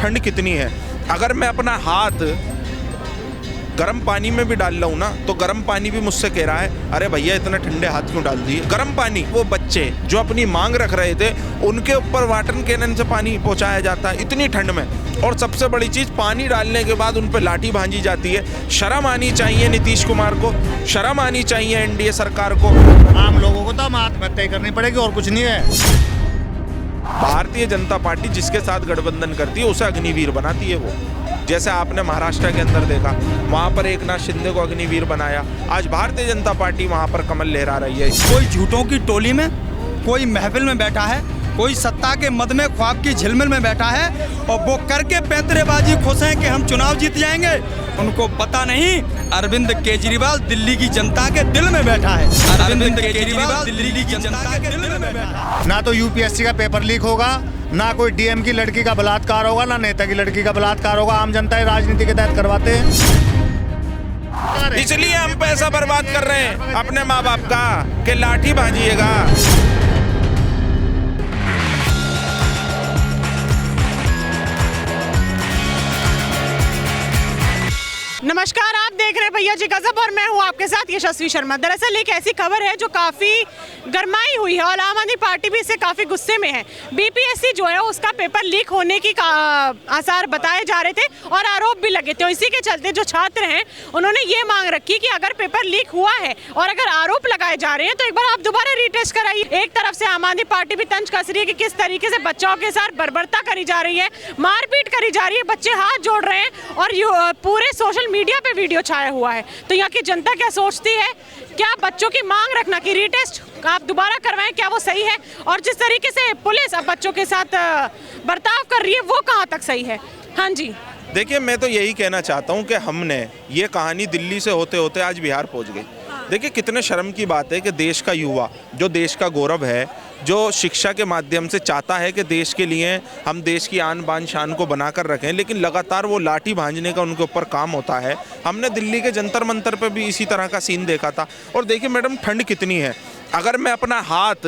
ठंड कितनी है। अगर मैं अपना हाथ गर्म पानी में भी डाल रहा हूँ ना, तो गर्म पानी भी मुझसे कह रहा है अरे भैया इतने ठंडे हाथ क्यों डाल दिए। गर्म पानी, वो बच्चे जो अपनी मांग रख रहे थे उनके ऊपर वाटर कैनन से पानी पहुंचाया जाता है इतनी ठंड में। और सबसे बड़ी चीज़, पानी डालने के बाद उन पर लाठी भांजी जाती है। शर्म आनी चाहिए नीतीश कुमार को, शर्म आनी चाहिए एनडीए सरकार को। आम लोगों को तो हम आत्महत्या करनी पड़ेगी और कुछ नहीं है। भारतीय जनता पार्टी जिसके साथ गठबंधन करती है उसे अग्निवीर बनाती है वो। जैसे आपने महाराष्ट्र के अंदर देखा, वहाँ पर एकनाथ शिंदे को अग्निवीर बनाया, आज भारतीय जनता पार्टी वहाँ पर कमल लहरा रही है। कोई झूठों की टोली में, कोई महफिल में बैठा है, कोई सत्ता के मद में ख्वाब की झिलमिल में बैठा है और वो करके पैंतरेबाजी खुश हैं कि हम चुनाव जीत जाएंगे। उनको पता नहीं अरविंद केजरीवाल दिल्ली की जनता के दिल में बैठा है। अरविंद केजरीवाल दिल्ली की जनता के दिल में बैठा है। ना तो यूपीएससी का पेपर लीक होगा, ना कोई डीएम की लड़की का बलात्कार होगा, ना नेता की लड़की का बलात्कार होगा। आम जनता राजनीति के तहत करवाते हैं, इसलिए हम पैसा बर्बाद कर रहे हैं अपने माँ बाप का कि लाठी भांजिएगा। नमस्कार, आप देख रहे हैं भैया जी गजब और मैं हूं आपके साथ यशस्वी शर्मा। दरअसल एक ऐसी खबर है जो काफ़ी गरमाई हुई है और आम आदमी पार्टी भी इससे काफ़ी गुस्से में है। बीपीएससी जो है उसका पेपर लीक होने की आसार बताए जा रहे थे और आरोप भी लगे थे। इसी के चलते जो छात्र हैं उन्होंने ये मांग रखी कि अगर पेपर लीक हुआ है और अगर आरोप लगाए जा रहे हैं तो एक बार आप दोबारा रीटेस्ट कराइए। एक तरफ से आम आदमी पार्टी भी तंज कस रही है कि किस तरीके से बच्चों के साथ बर्बरता करी जा रही है, मारपीट करी जा रही है, बच्चे हाथ जोड़ रहे हैं और पूरे सोशल मीडिया पे वीडियो छाया हुआ है। तो यहाँ की जनता क्या सोचती है? क्या बच्चों की मांग रखना कि रीटेस्ट आप दोबारा करवाएं, क्या वो सही है? और जिस तरीके से पुलिस अब बच्चों के साथ बर्ताव कर रही है वो कहाँ तक सही है? हाँ जी, देखिए, मैं तो यही कहना चाहता हूँ कि हमने ये कहानी दिल्ली से होते होते आज बिहार पहुँच गई। देखिए कितने शर्म की बात है कि देश का युवा जो देश का गौरव है, जो शिक्षा के माध्यम से चाहता है कि देश के लिए हम देश की आन बान शान को बनाकर रखें, लेकिन लगातार वो लाठी भांजने का उनके ऊपर काम होता है। हमने दिल्ली के जंतर मंतर पे भी इसी तरह का सीन देखा था। और देखिए मैडम, ठंड कितनी है। अगर मैं अपना हाथ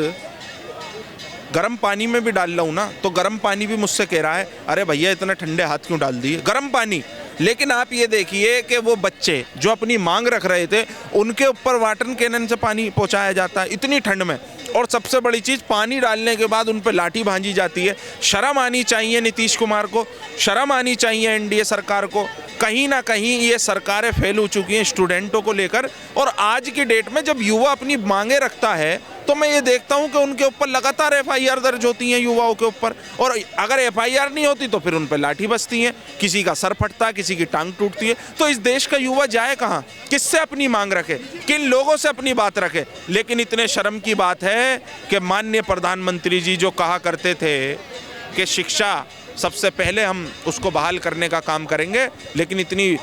गर्म पानी में भी डाल रहा हूँ ना, तो गर्म पानी भी मुझसे कह रहा है अरे भैया इतने ठंडे हाथ क्यों डाल दिए। गर्म पानी। लेकिन आप ये देखिए कि वो बच्चे जो अपनी मांग रख रहे थे उनके ऊपर वाटर कैनन से पानी पहुंचाया जाता है इतनी ठंड में। और सबसे बड़ी चीज़, पानी डालने के बाद उन पर लाठी भांजी जाती है। शर्म आनी चाहिए नीतीश कुमार को, शर्म आनी चाहिए एनडीए सरकार को। कहीं ना कहीं ये सरकारें फेल हो चुकी हैं स्टूडेंटों को लेकर। और आज की डेट में जब युवा अपनी मांगे रखता है तो मैं ये देखता हूँ कि उनके ऊपर लगातार एफआईआर दर्ज होती हैं युवाओं के ऊपर। और अगर एफआईआर नहीं होती तो फिर उन पर लाठी बजती हैं, किसी का सर फटता है, किसी की टांग टूटती है। तो इस देश का युवा जाए कहाँ? किससे अपनी मांग रखे? किन लोगों से अपनी बात रखे? लेकिन इतने शर्म की बात है कि माननीय प्रधानमंत्री जी जो कहा करते थे कि शिक्षा सबसे पहले हम उसको बहाल करने का काम करेंगे, लेकिन इतनी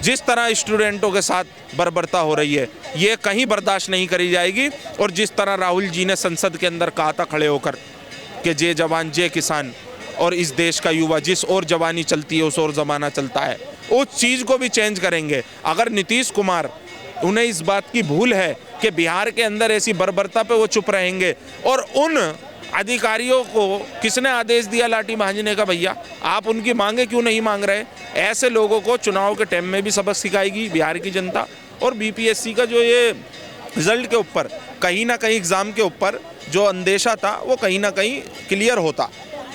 जिस तरह स्टूडेंटों के साथ बर्बरता हो रही है ये कहीं बर्दाश्त नहीं करी जाएगी। और जिस तरह राहुल जी ने संसद के अंदर कहा था खड़े होकर कि जय जवान जय किसान, और इस देश का युवा जिस ओर जवानी चलती है उस ओर ज़माना चलता है, उस चीज़ को भी चेंज करेंगे। अगर नीतीश कुमार उन्हें इस बात की भूल है कि बिहार के अंदर ऐसी बर्बरता पे वो चुप रहेंगे। और उन अधिकारियों को किसने आदेश दिया लाठी भांजने का? भैया आप उनकी मांगे क्यों नहीं मांग रहे? ऐसे लोगों को चुनाव के टाइम में भी सबक सिखाएगी बिहार की जनता। और बीपीएससी का जो ये रिजल्ट के ऊपर कहीं ना कहीं एग्ज़ाम के ऊपर जो अंदेशा था वो कहीं ना कहीं क्लियर होता।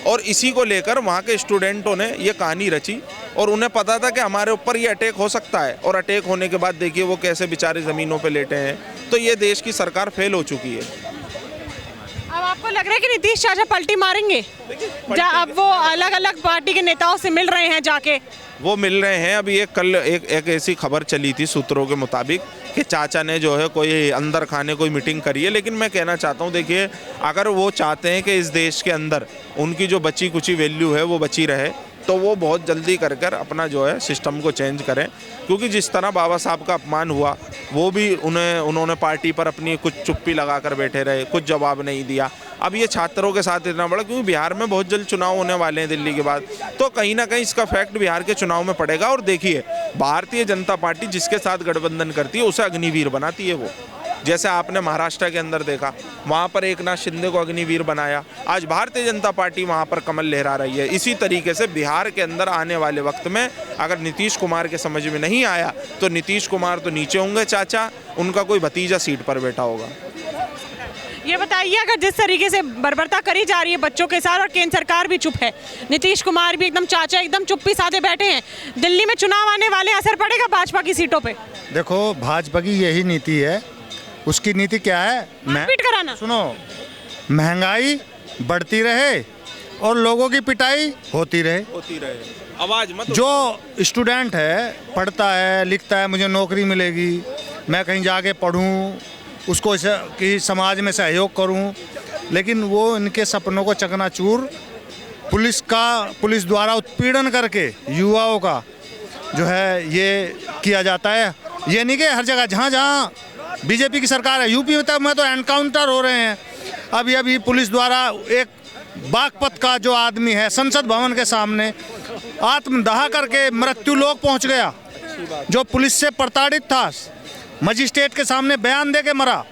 और इसी को लेकर वहाँ के स्टूडेंटों ने ये कहानी रची और उन्हें पता था कि हमारे ऊपर ये अटैक हो सकता है। और अटैक होने के बाद देखिए वो कैसे बेचारे ज़मीनों पे लेटे हैं। तो ये देश की सरकार फेल हो चुकी है। अब आपको लग रहा है कि नीतीश चाचा पलटी मारेंगे? अब वो अलग अलग पार्टी के नेताओं से मिल रहे हैं, जाके वो मिल रहे हैं। अभी कल एक ऐसी खबर चली थी सूत्रों के मुताबिक कि चाचा ने जो है कोई अंदर खाने कोई मीटिंग करी है। लेकिन मैं कहना चाहता हूँ, देखिए अगर वो चाहते हैं कि इस देश के अंदर उनकी जो बची कुची वैल्यू है वो बची रहे, तो वो बहुत जल्दी कर अपना जो है सिस्टम को चेंज करें। क्योंकि जिस तरह बाबा साहब का अपमान हुआ वो भी उन्होंने पार्टी पर अपनी कुछ चुप्पी लगा कर बैठे रहे, कुछ जवाब नहीं दिया। अब ये छात्रों के साथ इतना बड़ा, क्योंकि बिहार में बहुत जल्द चुनाव होने वाले हैं दिल्ली के बाद, तो कहीं ना कहीं इसका फैक्ट बिहार के चुनाव में पड़ेगा। और देखिए भारतीय जनता पार्टी जिसके साथ गठबंधन करती है उसे अग्निवीर बनाती है वो। जैसे आपने महाराष्ट्र के अंदर देखा, वहाँ पर एकनाथ शिंदे को अग्निवीर बनाया, आज भारतीय जनता पार्टी वहाँ पर कमल लहरा रही है। इसी तरीके से बिहार के अंदर आने वाले वक्त में अगर नीतीश कुमार के समझ में नहीं आया तो नीतीश कुमार तो नीचे होंगे चाचा, उनका कोई भतीजा सीट पर बैठा होगा। ये बताइए, अगर जिस तरीके से बर्बरता करी जा रही है बच्चों के साथ और केंद्र सरकार भी चुप है, नीतीश कुमार भी एकदम चाचा एकदम चुप्पी साधे बैठे हैं, दिल्ली में चुनाव आने वाले, असर पड़ेगा भाजपा की सीटों पे? देखो भाजपा की यही नीति है। उसकी नीति क्या है? मारपीट कराना। सुनो, महंगाई बढ़ती रहे और लोगों की पिटाई होती रहे। आवाज मत। जो स्टूडेंट है, पढ़ता है, लिखता है, मुझे नौकरी मिलेगी, मैं कहीं जाके पढ़ूं, उसको कि समाज में सहयोग करूं, लेकिन वो इनके सपनों को चकनाचूर पुलिस द्वारा उत्पीड़न करके युवाओं का जो है ये किया जाता है। ये नहीं कि हर जगह जहाँ जहाँ बीजेपी की सरकार है, यूपी में तो एनकाउंटर हो रहे हैं। अभी पुलिस द्वारा एक बागपत का जो आदमी है संसद भवन के सामने आत्मदाह करके मृत्यु लोक पहुँच गया, जो पुलिस से प्रताड़ित था, मजिस्ट्रेट के सामने बयान दे के मरा।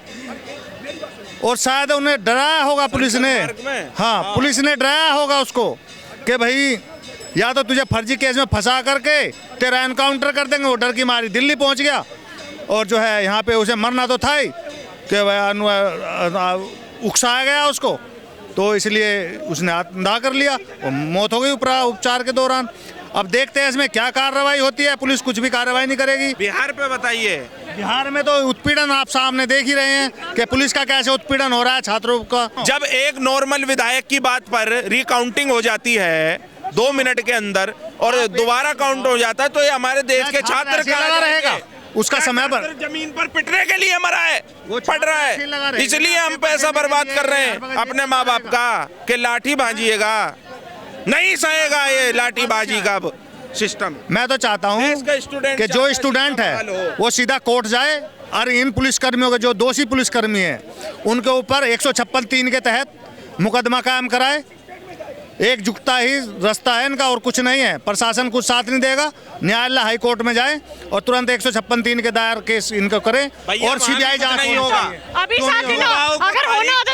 और शायद उन्हें डराया होगा पुलिस ने, हाँ पुलिस ने डराया होगा उसको कि भाई या तो तुझे फर्जी केस में फंसा करके तेरा एनकाउंटर कर देंगे। वो डर की मारी दिल्ली पहुंच गया और जो है यहाँ पे उसे मरना तो था ही कि उकसाया गया उसको, तो इसलिए उसने आत्मदाह कर लिया और मौत हो गई उपचार के दौरान। अब देखते हैं इसमें क्या कार्रवाई होती है। पुलिस कुछ भी कार्रवाई नहीं करेगी। बिहार पे बताइए, बिहार में तो उत्पीड़न आप सामने देख ही रहे हैं कि पुलिस का कैसे उत्पीड़न हो रहा है छात्रों का। जब एक नॉर्मल विधायक की बात पर रिकाउंटिंग हो जाती है 2 मिनट के अंदर और दोबारा काउंट हो जाता है तो ये हमारे देश के छात्र लगा रहेगा उसका समय पर जमीन पर पिटने के लिए मरा है, पड़ रहा है, इसलिए हम पैसा बर्बाद कर रहे हैं अपने माँ बाप का कि लाठी भांजिएगा, नहीं सहेगा ये लाठीबाजी का सिस्टम। मैं तो चाहता हूँ कि जो स्टूडेंट है वो सीधा कोर्ट जाए और इन पुलिसकर्मियों के जो दोषी पुलिसकर्मी हैं उनके ऊपर 156(3) के तहत मुकदमा कायम कराए। एकजुटता ही रास्ता है इनका और कुछ नहीं है। प्रशासन कुछ साथ नहीं देगा, न्यायालय हाई कोर्ट में जाए और तुरंत 156(3) के दायर केस इनको करे और सीबीआई जांच नहीं होगा। अभी साथ ही अगर होना होता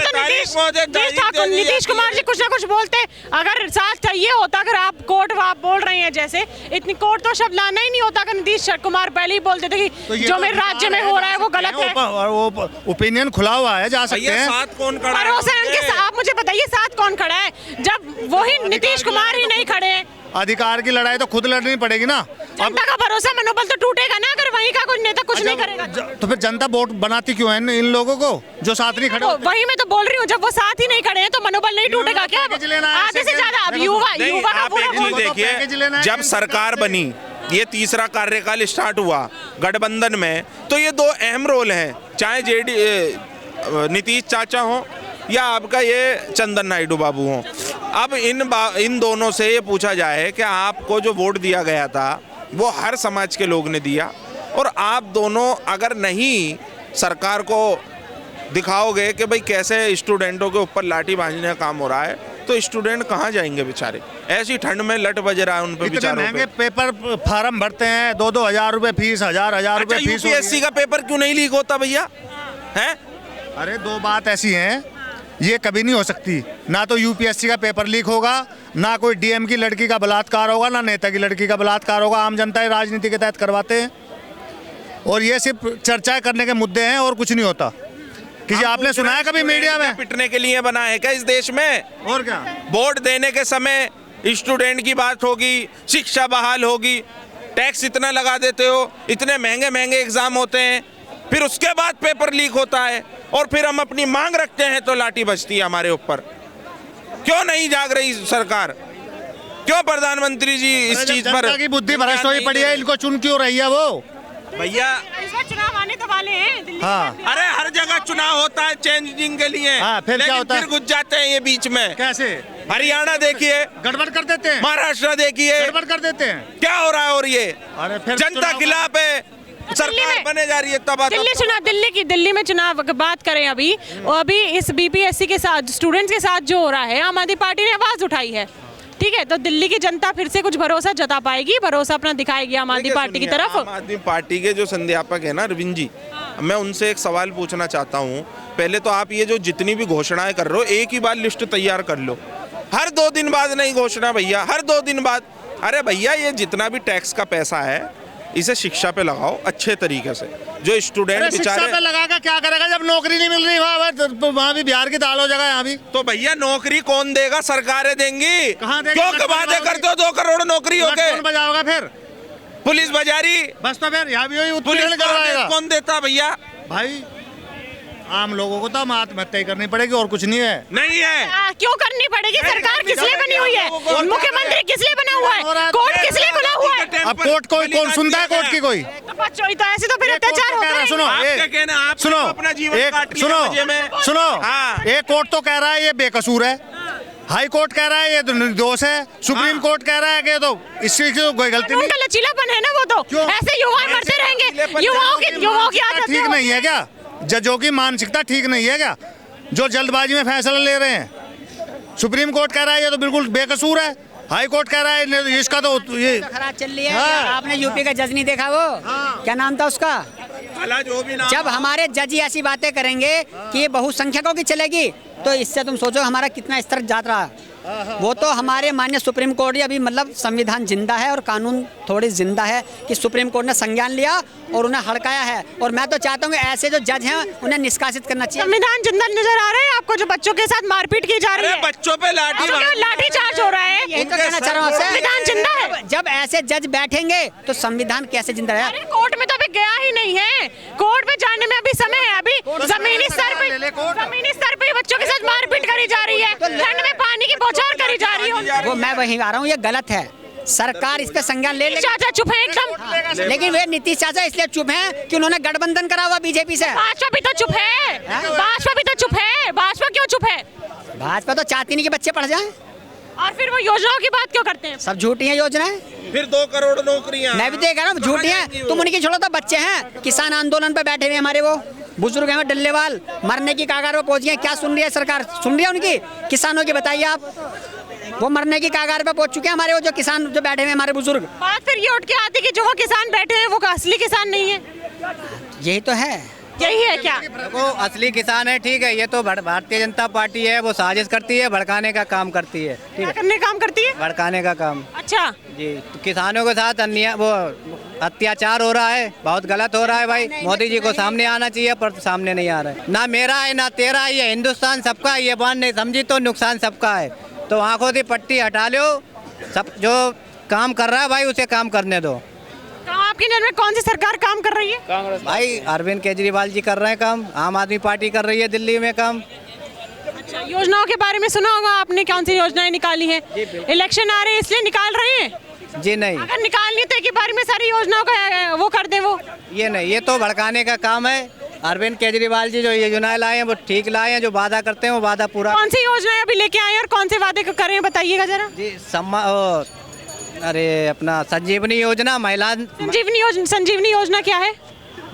तो नीतीश कुमार जी कुछ ना कुछ बोलते। अगर साथ चाहिए होता, अगर आप कोर्ट आप बोल रहे हैं जैसे, इतनी कोर्ट तो शब्द लाना ही नहीं होता। अगर नीतीश कुमार पहले ही बोलते थे कि जो मेरे राज्य में हो रहा है वो गलत है। वो ओपिनियन खुला हुआ है, जा सकते हैं। आप मुझे बताइए साथ कौन खड़ा है जब वही नीतीश कुमार ही नहीं खड़े हैं? अधिकार की लड़ाई तो खुद लड़नी पड़ेगी ना। जनता का भरोसा मनोबल तो टूटेगा ना अगर वहीं का कोई नेता कुछ नहीं करेगा। तो फिर जनता वोट बनाती क्यों है इन लोगों को जो साथ नहीं खड़े? वही मैं तो बोल रही हूँ, जब वो साथ ही नहीं खड़े हैं तो मनोबल नहीं टूटेगा क्या? आधे से ज्यादा अब युवा देखिए, जब सरकार बनी, ये तीसरा कार्यकाल स्टार्ट हुआ गठबंधन में, तो ये 2 अहम रोल हैं, चाहे नीतीश चाचा हो या आपका ये चंदन नायडू बाबू हो। अब इन दोनों से ये पूछा जाए कि आपको जो वोट दिया गया था वो हर समाज के लोग ने दिया, और आप दोनों अगर नहीं सरकार को दिखाओगे कि भाई कैसे स्टूडेंटों के ऊपर लाठी बांधने का काम हो रहा है, तो स्टूडेंट कहाँ जाएंगे बेचारे? ऐसी ठंड में लट बज रहा है उन पे बेचारों पे। पेपर फार्म भरते हैं, 2-2 हज़ार रुपए फीस, हजार रुपए फीस। यूपीएससी का पेपर क्यों नहीं लीक होता भैया? हैं? अरे 2 बात ऐसी हैं, ये कभी नहीं हो सकती। ना तो यूपीएससी का पेपर लीक होगा, ना कोई डीएम की लड़की का बलात्कार होगा, ना नेता की लड़की का बलात्कार होगा। आम जनता राजनीति के तहत करवाते हैं और ये सिर्फ चर्चा करने के मुद्दे हैं और कुछ नहीं होता। किसी आपने सुना है कभी मीडिया में? पिटने के लिए बना है क्या इस देश में? और क्या? वोट देने के समय स्टूडेंट की बात होगी, शिक्षा बहाल होगी, टैक्स इतना लगा देते हो, इतने महंगे महंगे एग्जाम होते हैं, फिर उसके बाद पेपर लीक होता है और फिर हम अपनी मांग रखते हैं तो लाठी बजती है हमारे ऊपर। क्यों नहीं जाग रही सरकार? क्यों प्रधानमंत्री जी इस चीज पर? की बुद्धि भ्रष्ट हुई पड़ी है, इनको चुन क्यों रही है वो? भैया इस बार चुनाव आने तो वाले हैं दिल्ली। हाँ। अरे हर जगह चुनाव होता है चेंजिंग के लिए। हाँ, फिर क्या होता है? फिर घुस जाते हैं ये बीच में। कैसे? हरियाणा देखिए, गड़बड़ कर देते हैं। महाराष्ट्र देखिए, गड़बड़ कर देते हैं। क्या हो रहा है? और ये अरे फिर जनता खिलाफ है, सरकार बने जा रही है। तब दिल्ली में चुनाव बात करें अभी, और अभी इस बीपीएससी के साथ स्टूडेंट्स के साथ जो हो रहा है, आम आदमी पार्टी ने आवाज उठाई है, ठीक है, तो दिल्ली की जनता फिर से कुछ भरोसा जता पाएगी, भरोसा अपना दिखाएगी आम आदमी पार्टी की तरफ। आम आदमी पार्टी के जो संध्यापक है ना अरविंद जी, मैं उनसे एक सवाल पूछना चाहता हूँ। पहले तो आप ये जो जितनी भी घोषणाएं कर रहे हो, एक ही बार लिस्ट तैयार कर लो। हर 2 दिन बाद नहीं घोषणा भैया, हर 2 दिन बाद। अरे भैया, ये जितना भी टैक्स का पैसा है इसे शिक्षा पे लगाओ अच्छे तरीके से। जो स्टूडेंट शिक्षा बेचारे पे लगा कर क्या करेगा जब नौकरी नहीं मिल रही? वहाँ भी बिहार की दाल हो जाएगा, यहाँ भी। तो भैया नौकरी कौन देगा? सरकारें देंगी। कहाँ देगी? क्यों वादे करते हो 2 करोड़ नौकरी हो गए? कौन बजाओगा फिर? पुलिस बाजारी। बस तो फिर यहाँ भी वही पुलिस उत्पीड़न करवाएगा। कौन देता भैया? भाई आम लोगों को तो आत्महत्या ही करनी पड़ेगी, और कुछ नहीं है। नहीं है। क्यों करनी पड़ेगी? सरकार किस लिए बनी हुई है? मुख्यमंत्री किस लिए बना हुआ है? कोर्ट किस लिए खुला हुआ है? अब कोर्ट कोई कौन सुनता है? कोर्ट की कोई? तो बच्चों ही तो ऐसे तो फिर अत्याचार होता है। सुनो, आप क्या कहना? आप सुनो, अपना जीवन एक काट लिया मजे में। सुनो, हाँ। एक कोर्ट तो कह रहा है ये बेकसूर है, हाई कोर्ट कह रहा है ये निर्दोष है, सुप्रीम कोर्ट कह रहा है कि तो इसकी कोई गलती नहीं। उनका लचीलापन है ना, वो तो क्यों? ऐसे युवा मरते रहेंगे। युवाओं की आदत ठीक नहीं है क्या? जजों की मानसिकता ठीक नहीं है क्या, जो जल्दबाजी में फैसला ले रहे हैं? सुप्रीम कोर्ट कह रहा है ये तो बिल्कुल बेकसूर है, हाई कोर्ट कह रहा है इसका तो ये खराब चल रही है। हाँ। आपने यूपी का जज नहीं देखा? वो क्या नाम था उसका? जो भी नाम जब हमारे जज ही ऐसी बातें करेंगे कि ये बहुसंख्यकों की चलेगी, तो इससे तुम सोचो हमारा कितना स्तर जात रहा। वो तो हमारे माननीय सुप्रीम कोर्ट ही अभी मतलब संविधान जिंदा है और कानून थोड़ी जिंदा है कि सुप्रीम कोर्ट ने संज्ञान लिया और उन्हें हड़काया है। और मैं तो चाहता हूँ ऐसे जो जज हैं उन्हें निष्कासित करना चाहिए। संविधान जिंदा नजर आ रहा है आपको, जो बच्चों के साथ मारपीट की जा रही है? बच्चों पे लाठी चार्ज हो रहा है। यही तो कहना चाह रहा हूँ आपसे। संविधान जिंदा है। जब ऐसे जज बैठेंगे तो संविधान कैसे जिंदा है? अरे कोर्ट में तो अभी गया ही नहीं है। कोर्ट में जाने में अभी समय है। अभी जमीनी स्तर पे बच्चों के साथ मारपीट करी जा रही है, ठंड में पानी की बौछार करी जा रही है। वो मैं वहीं आ रहा हूँ, ये गलत है। सरकार इस पे संज्ञान ले लेगी। चाचा चुप है एकदम। लेकिन वे नीतीश चाचा इसलिए चुप हैं कि उन्होंने गठबंधन करा हुआ बीजेपी से। भाजपा भी तो चुप है। भाजपा भी तो चुप है। भाजपा क्यों चुप है? भाजपा तो चाहती नहीं कि बच्चे पढ़ जाएं। और फिर वो योजनाओं की बात क्यों करते हैं? सब झूठी हैं योजनाएं। फिर 2 करोड़ नौकरियां। मैं भी देख रहा हूँ झूठी हैं। तुम उनकी छोड़ो तो बच्चे हैं, किसान आंदोलन पे बैठे हुए हमारे वो बुजुर्ग हैं डल्लेवाल, मरने की कगार पे पहुंच गए। क्या सुन रही है सरकार? सुन रही है उनकी? किसानों की बताइए आप। वो मरने की कगार पे पहुंच चुके हैं हमारे वो जो किसान जो बैठे हुए हमारे बुजुर्ग। बात फिर ये उठ के आती कि जो वो किसान बैठे हैं वो असली किसान नहीं है। यही तो है। यही है क्या? वो असली किसान है, ठीक है। ये तो भारतीय जनता पार्टी है, वो साजिश करती है, भड़काने का काम करती है। ठीक क्या है, करने काम करती है? भड़काने का काम। अच्छा, जी, तो किसानों के साथ अन्याय, वो अत्याचार हो रहा है, बहुत गलत हो रहा है भाई। मोदी जी को सामने आना चाहिए, पर सामने नहीं आ रहा है। ना मेरा है ना तेरा है, ये हिंदुस्तान सबका है। ये बात नहीं समझी तो नुकसान सबका है। तो आंखों से पट्टी हटा लो। सब जो काम कर रहा है भाई उसे काम करने दो। कहाँ आपकी नज़र में कौन सी सरकार काम कर रही है? भाई अरविंद केजरीवाल जी कर रहे हैं काम, आम आदमी पार्टी कर रही है दिल्ली में काम। अच्छा, योजनाओं के बारे में सुना होगा आपने, कौन सी योजनाएं निकाली हैं? इलेक्शन आ रहे हैं इसलिए निकाल रहे हैं? जी नहीं, अगर निकालनी तो एक ही बार में सारी योजनाओं का वो कर दे वो। ये नहीं, ये तो भड़काने का काम है। अरविंद केजरीवाल जी जो योजनाएं लाए हैं वो ठीक लाए हैं। जो वादा करते हैं वो वादा पूरा। कौन सी योजनाएं अभी लेके आए हैं और कौन से वादे करे हैं बताइएगा जरा। जी अरे अपना संजीवनी योजना, महिला संजीवनी योजना क्या है?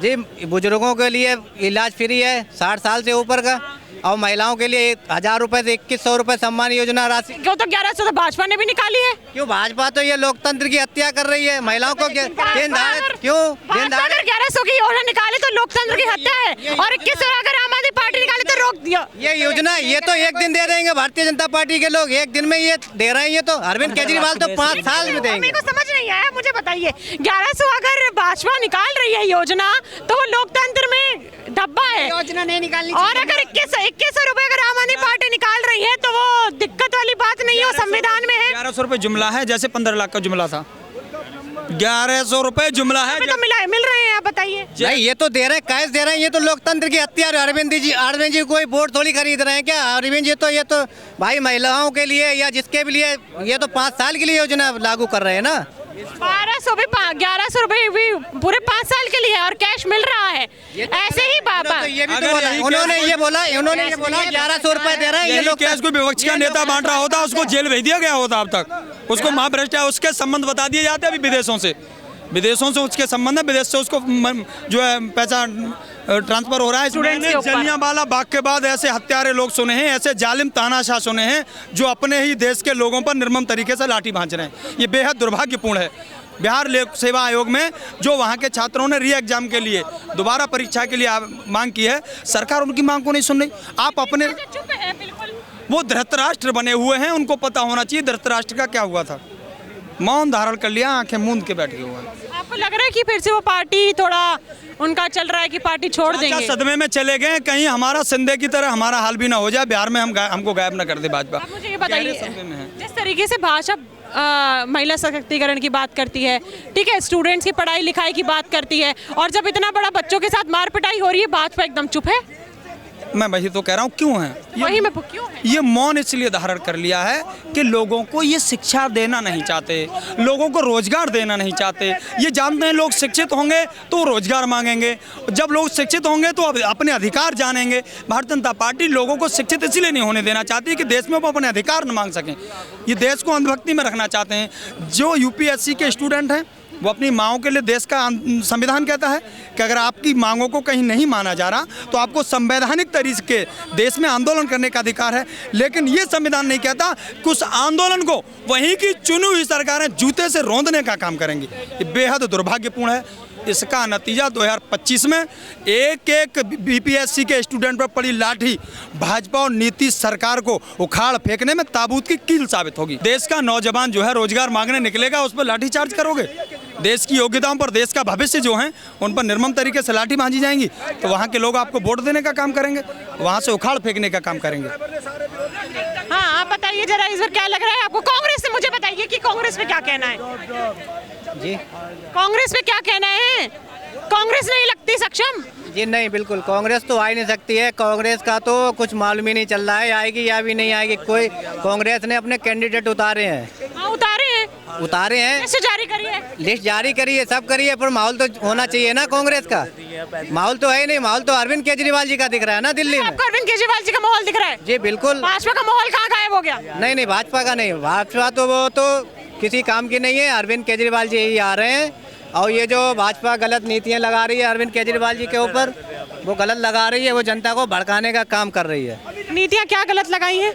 जी, बुजुर्गों के लिए इलाज फ्री है 60 साल से ऊपर का, और महिलाओं के लिए 1000 रुपए से 2100 रुपए सम्मान योजना राशि। क्यों? तो 1100 तो भाजपा ने भी निकाली है। क्यों? भाजपा तो ये लोकतंत्र की हत्या कर रही है। महिलाओं को दिन दहाड़े क्यों? दिन भाजपा अगर 1100 की योजना निकाले तो लोकतंत्र की हत्या है, और 2100 अगर आम आदमी पार्टी निकाले तो रोक दिया। ये योजना ये तो एक दिन दे देंगे भारतीय जनता पार्टी के लोग, एक दिन में ये दे रहे हैं। ये तो अरविंद केजरीवाल तो 5 साल में देंगे। मेरे को समझ नहीं आया, मुझे बताइए 1100 अगर भाजपा निकाल रही है योजना तो वो लोकतंत्र में धब्बा है। योजना नहीं निकालनी और अगर 2100 रुपए अगर आम आदमी पार्टी निकाल रही है तो वो दिक्कत वाली बात नहीं है, वो संविधान में है। 1100 रुपए जुमला है, जैसे 15 लाख का जुमला था। 1100 रुपए जुमला है। तो मिल रहे हैं, आप बताइए। नहीं, ये तो दे रहे हैं, कैश दे रहे हैं। ये तो लोकतंत्र की हत्या। अरविंद जी कोई वोट थोड़ी खरीद रहे हैं क्या? अरविंद जी तो ये तो भाई महिलाओं के लिए या जिसके भी लिए ये तो 5 साल के लिए योजना लागू कर रहे हैं ना। 1200 भी 1100 रुपए भी पूरे 5 साल के लिए और कैश मिल रहा है। ऐसे ही बाबा ये भी तो बोला, उन्होंने ये बोला 1100 रुपए दे रहे हैं। ये लोग कैश कोई विपक्ष का नेता बांट रहा होता, उसको जेल भेज दिया गया होता अब तक। उसको महाभ्रष्ट है, उसके संबंध बता दिए जाते हैं अभी विदेशों से उसके संबंध है। विदेश से उसको जो है पैसा ट्रांसफर हो रहा है। स्टूडेंट्स के ऊपर। जलियांवाला बाग के बाद ऐसे हत्यारे लोग सुने हैं, ऐसे जालिम तानाशाह सुने हैं जो अपने ही देश के लोगों पर निर्मम तरीके से लाठी भांज रहे हैं। ये बेहद दुर्भाग्यपूर्ण है। बिहार लोक सेवा आयोग में जो वहाँ के छात्रों ने री एग्जाम के लिए दोबारा परीक्षा के लिए मांग की है, सरकार उनकी मांग को नहीं सुन रही। आप अपने वो धृतराष्ट्र बने हुए हैं, उनको पता होना चाहिए धृतराष्ट्र का क्या हुआ था। मौन धारण कर लिया, आंखें मूंद के बैठ गए हुए हैं। आपको लग रहा है कि फिर से वो पार्टी थोड़ा उनका चल रहा है कि पार्टी छोड़ देंगे? सदमे में चले गए, कहीं हमारा सिंधे की तरह हमारा हाल भी ना हो जाए, बिहार में हमको गायब ना कर दे भाजपा। आप मुझे ये बताइए, जिस तरीके से भाजपा महिला सशक्तिकरण की बात करती है, ठीक है, स्टूडेंट्स की पढ़ाई लिखाई की बात करती है, और जब इतना बड़ा बच्चों के साथ मार पिटाई हो रही है, भाजपा एकदम चुप है। मैं वही तो कह रहा हूँ, क्यों है वही मैं क्यों है? ये मौन इसलिए धारण कर लिया है कि लोगों को ये शिक्षा देना नहीं चाहते, लोगों को रोजगार देना नहीं चाहते। ये जानते हैं लोग शिक्षित होंगे तो रोजगार मांगेंगे, जब लोग शिक्षित होंगे तो अपने अधिकार जानेंगे। भारतीय जनता पार्टी लोगों को शिक्षित इसलिए नहीं होने देना चाहती कि देश में वो अपने अधिकार न मांग सकें। ये देश को अंधभक्ति में रखना चाहते हैं। जो यूपीएससी के स्टूडेंट हैं वो अपनी मांगों के लिए, देश का संविधान कहता है कि अगर आपकी मांगों को कहीं नहीं माना जा रहा तो आपको संवैधानिक तरीके देश में आंदोलन करने का अधिकार है। लेकिन ये संविधान नहीं कहता कि उस आंदोलन को वहीं की चुनी हुई सरकारें जूते से रौंदने का काम करेंगी। ये बेहद दुर्भाग्यपूर्ण है। इसका नतीजा 2025 में एक बीपीएससी के स्टूडेंट पर पड़ी लाठी भाजपा और नीतीश सरकार को उखाड़ फेंकने में ताबूत की कील साबित होगी। देश का नौजवान जो है रोजगार मांगने निकलेगा, उस पर लाठीचार्ज करोगे। देश की योग्यताओं पर, देश का भविष्य जो है उन पर निर्मम तरीके से लाठी भांजी जाएंगी, तो वहाँ के लोग आपको वोट देने का काम करेंगे, वहाँ से उखाड़ फेंकने का काम करेंगे। हाँ, आप बताइए जरा, इस बार क्या लग रहा है आपको? कांग्रेस से मुझे बताइए कि कांग्रेस पे क्या कहना है जी? कांग्रेस पे क्या कहना है? कांग्रेस नहीं लगती सक्षम? जी नहीं, बिल्कुल कांग्रेस तो आ ही नहीं सकती है। कांग्रेस का तो कुछ मालूम ही नहीं चल रहा है, आएगी या भी नहीं आएगी। कोई कांग्रेस ने अपने कैंडिडेट उतारे हैं। हाँ, उतारे हैं। लिस्ट जारी करी है, लिस्ट जारी करी है, सब करी है, पर माहौल तो होना चाहिए ना कांग्रेस का। माहौल तो है नहीं, माहौल तो अरविंद केजरीवाल जी का दिख रहा है ना दिल्ली में। आपको अरविंद केजरीवाल जी का माहौल दिख रहा है? जी बिल्कुल। भाजपा का माहौल कहाँ गायब हो गया? नहीं, भाजपा का नहीं, भाजपा तो वो तो किसी काम की नहीं है। अरविंद केजरीवाल जी ही आ रहे हैं, और ये जो भाजपा गलत नीतियाँ लगा रही है अरविंद केजरीवाल जी के ऊपर, वो गलत लगा रही है, वो जनता को भड़काने का काम कर रही है। नीतियाँ क्या गलत लगाई हैं?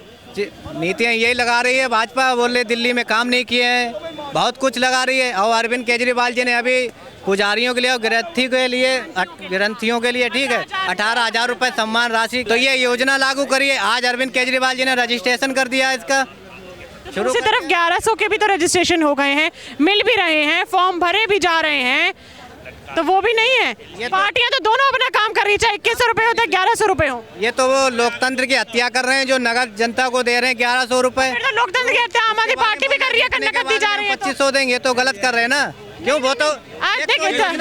नीतियाँ यही लगा रही है, भाजपा बोले दिल्ली में काम नहीं किए हैं, बहुत कुछ लगा रही है। और अरविंद केजरीवाल जी ने अभी पुजारियों के लिए और ग्रंथियों के लिए ठीक है 18,000 रुपये सम्मान राशि, तो ये योजना लागू करी है। आज अरविंद केजरीवाल जी ने रजिस्ट्रेशन कर दिया इसका। दूसरी तरफ 1100 के भी तो रजिस्ट्रेशन हो गए हैं, मिल भी रहे हैं, फॉर्म भरे भी जा रहे हैं, तो वो भी नहीं है। पार्टियां तो दोनों अपना काम कर रही है, चाहे 2100 रुपए हो चाहे 1100 रुपए हो। ये तो वो लोकतंत्र की हत्या कर रहे हैं जो नगद जनता को दे रहे हैं 1100 रुपए। तो लोकतंत्र की हत्या आम आदमी पार्टी भी कर रही है, नगद दी जा रही है। 2500 देंगे तो गलत कर रहे हैं ना, क्यों? वो तो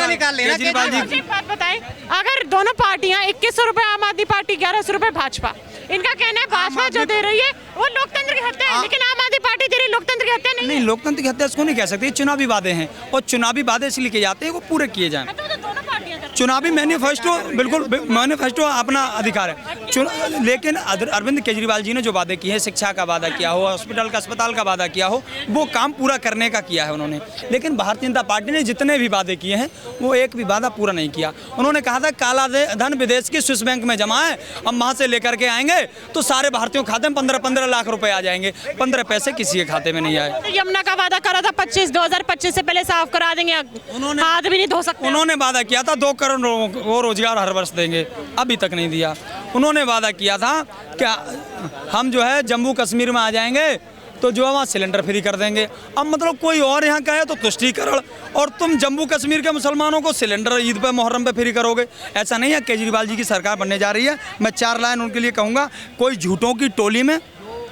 निकाल लेना। एक बात बताएं, अगर दोनों पार्टियां 2100 रुपए आम आदमी पार्टी, 1100 रुपए भाजपा, इनका कहना है भाजपा जो दे रही है वो लोकतंत्र की हत्या है, लेकिन आम आदमी पार्टी दे रही है लोकतंत्र की हत्या नहीं। लोकतंत्र की हत्या इसको नहीं कह सकते, चुनावी वादे हैं और चुनावी वादे इसलिए किए जाते हैं वो पूरे किए जाएं। चुनावी मैनिफेस्टो, बिल्कुल मैनिफेस्टो अपना अधिकार है। लेकिन अरविंद केजरीवाल जी ने जो वादे किए हैं, शिक्षा का वादा किया हो, हॉस्पिटल का, अस्पताल का वादा किया हो, वो काम पूरा करने का किया है उन्होंने। लेकिन भारतीय जनता पार्टी ने जितने भी वादे किए हैं वो एक भी वादा पूरा नहीं किया। उन्होंने कहा था काला धन विदेश की स्विस बैंक में जमा है, हम वहाँ से लेकर के आएंगे तो सारे भारतीयों खाते में 15-15 लाख रुपए आ जाएंगे। 15 पैसे किसी के खाते में नहीं आए। यमुना का वादा करा था 2025 से पहले साफ करा देंगे, उन्होंने हाथ भी नहीं धो सकते। उन्होंने वादा किया था 2 करोड़ लोगों को रोजगार हर वर्ष देंगे, अभी तक नहीं दिया। उन्होंने वादा किया था क्या हम जो है जम्मू कश्मीर में आ जाएंगे तो जो है वहाँ सिलेंडर फ्री कर देंगे। अब मतलब कोई और यहाँ का है तो तुष्टीकरण, और तुम जम्मू कश्मीर के मुसलमानों को सिलेंडर ईद पे, मुहर्रम पे फ्री करोगे। ऐसा नहीं है। केजरीवाल जी की सरकार बनने जा रही है। मैं 4 लाइन उनके लिए कहूँगा, कोई झूठों की टोली में,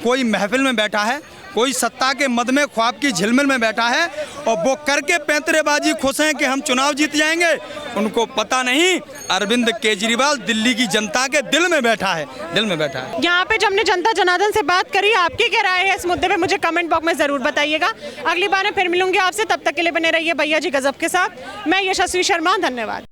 कोई महफिल में बैठा है, कोई सत्ता के मद में, ख्वाब की झिलमिल में बैठा है और वो करके पैंतरेबाजी खुश हैं कि हम चुनाव जीत जाएंगे। उनको पता नहीं अरविंद केजरीवाल दिल्ली की जनता के दिल में बैठा है, दिल में बैठा है। यहाँ पे जब हमने जनता जनार्दन से बात करी, आपकी क्या राय है इस मुद्दे पे मुझे कमेंट बॉक्स में जरूर बताइएगा। अगली बार मैं फिर मिलूंगी आपसे, तब तक के लिए बने रहिए भैया जी गजब के साथ। मैं यशस्वी शर्मा, धन्यवाद।